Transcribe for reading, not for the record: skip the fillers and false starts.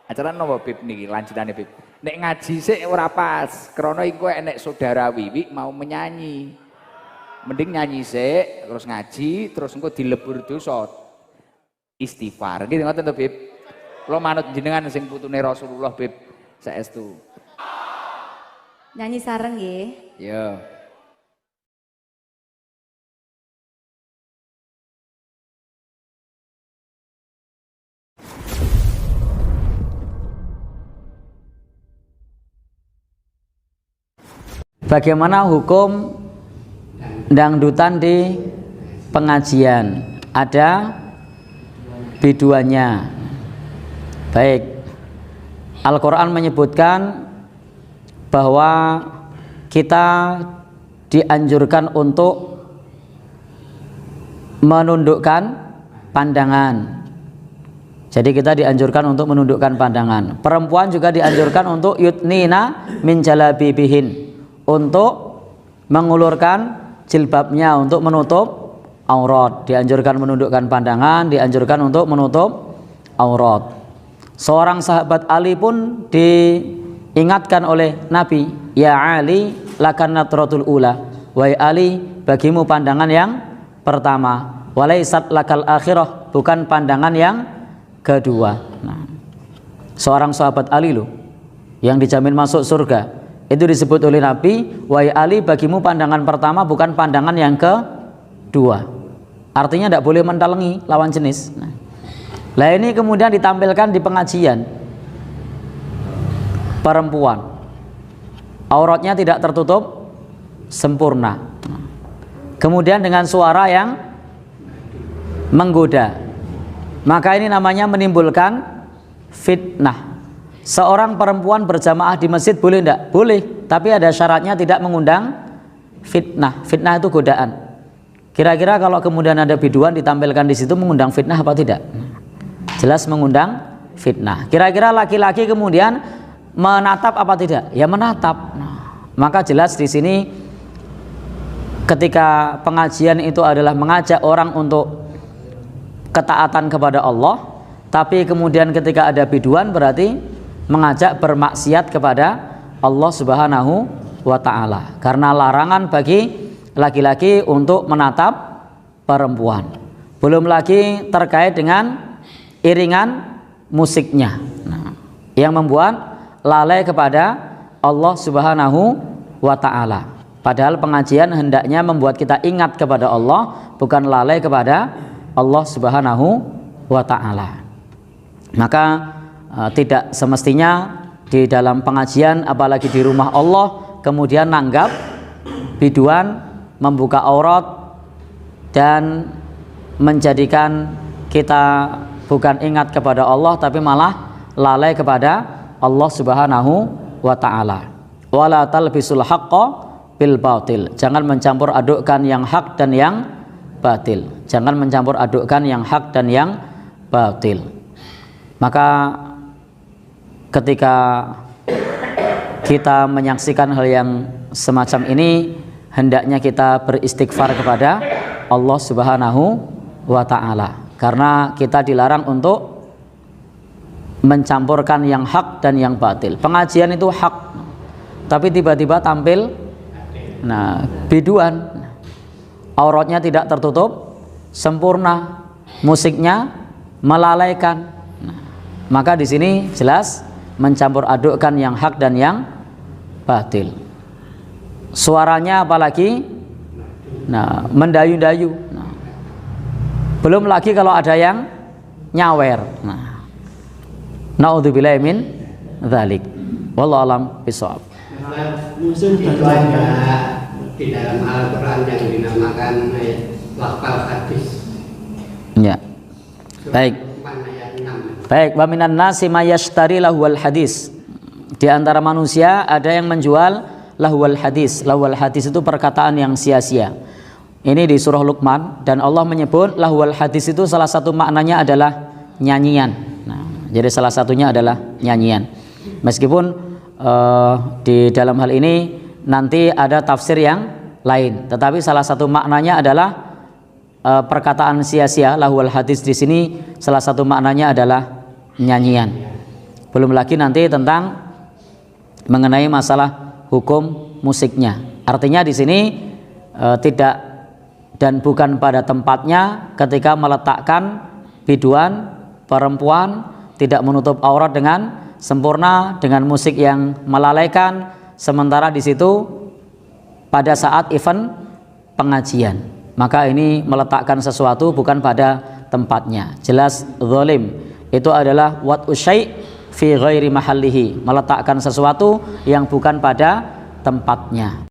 Acara nopo Bib niki lanjutane Bib. Nek ngaji sik ora pas, krana iku enek saudara Wiwi mau menyanyi. Mending nyanyi sik, terus ngaji, terus engko dilebur dosa. Istighfar. Nggih ngoten to Bib. Kula manut jenengan sing putune Rasulullah Bib. Saestu. Nyanyi sareng nggih. Ya. Bagaimana hukum dangdutan di pengajian? Ada biduannya. Baik, Al-Quran menyebutkan bahwa kita dianjurkan untuk menundukkan pandangan. Jadi kita dianjurkan untuk menundukkan pandangan. Perempuan juga dianjurkan untuk yudnina min jalabibihin, untuk mengulurkan jilbabnya, untuk menutup aurat. Dianjurkan menundukkan pandangan, dianjurkan untuk menutup aurat. Seorang sahabat Ali pun diingatkan oleh Nabi, ya Ali lakan natratul ula, wahai Ali bagimu pandangan yang pertama, walaisat lakal akhirah, bukan pandangan yang kedua. Nah, seorang sahabat Ali loh yang dijamin masuk surga, itu disebut oleh Nabi, wahai Ali bagimu pandangan pertama, bukan pandangan yang kedua. Artinya tidak boleh mentalengi lawan jenis. Nah ini kemudian ditampilkan di pengajian. Perempuan auratnya tidak tertutup sempurna, kemudian dengan suara yang menggoda, maka ini namanya menimbulkan fitnah. Seorang perempuan berjamaah di masjid boleh tidak? Boleh, tapi ada syaratnya, tidak mengundang fitnah. Fitnah itu godaan. Kira-kira kalau kemudian ada biduan ditampilkan di situ, mengundang fitnah apa tidak? Jelas mengundang fitnah. Kira-kira laki-laki kemudian menatap apa tidak? Ya menatap. Nah, maka jelas di sini ketika pengajian itu adalah mengajak orang untuk ketaatan kepada Allah, tapi kemudian ketika ada biduan berarti mengajak bermaksiat kepada Allah Subhanahu wa ta'ala, karena larangan bagi laki-laki untuk menatap perempuan. Belum lagi terkait dengan iringan musiknya, nah, yang membuat lalai kepada Allah Subhanahu wa ta'ala. Padahal pengajian hendaknya membuat kita ingat kepada Allah, bukan lalai kepada Allah Subhanahu wa ta'ala. Maka tidak semestinya di dalam pengajian, apalagi di rumah Allah, kemudian nanggap biduan, membuka aurat, dan menjadikan kita bukan ingat kepada Allah, tapi malah lalai kepada Allah Subhanahu wa ta'ala. Wala talbisul haqqa bil batil. Jangan mencampur adukkan yang hak dan yang batil. Jangan mencampur adukkan yang hak dan yang batil. Maka ketika kita menyaksikan hal yang semacam ini, hendaknya kita beristighfar kepada Allah Subhanahu wa ta'ala, karena kita dilarang untuk mencampurkan yang hak dan yang batil. Pengajian itu hak, tapi tiba-tiba tampil biduan, auratnya tidak tertutup sempurna, musiknya melalaikan. Maka di sini jelas mencampur adukkan yang hak dan yang batil. Suaranya apalagi mendayu-dayu. Belum lagi kalau ada yang nyawer. Naudzubillahi min dzalik. Wallahu alam bishawab. Musuh itu ada di dalam Al-Quran yang dinamakan lafal hadis. Ya. Baik. Baik, wa minan nasi mayashtari lahwal hadis. Di antara manusia ada yang menjual lahwal hadis. Lahwal hadis itu perkataan yang sia-sia. Ini di surah Luqman, dan Allah menyebut lahwal hadis itu salah satu maknanya adalah nyanyian. Nah, jadi salah satunya adalah nyanyian. Meskipun di dalam hal ini nanti ada tafsir yang lain, tetapi salah satu maknanya adalah perkataan sia-sia. Lahwal hadis di sini salah satu maknanya adalah nyanyian. Belum lagi nanti tentang mengenai masalah hukum musiknya. Artinya di sini tidak dan bukan pada tempatnya ketika meletakkan biduan perempuan tidak menutup aurat dengan sempurna dengan musik yang melalaikan, sementara di situ pada saat event pengajian. Maka ini meletakkan sesuatu bukan pada tempatnya. Jelas zalim. Itu adalah wad'u syai' fi ghairi mahallihi, meletakkan sesuatu yang bukan pada tempatnya.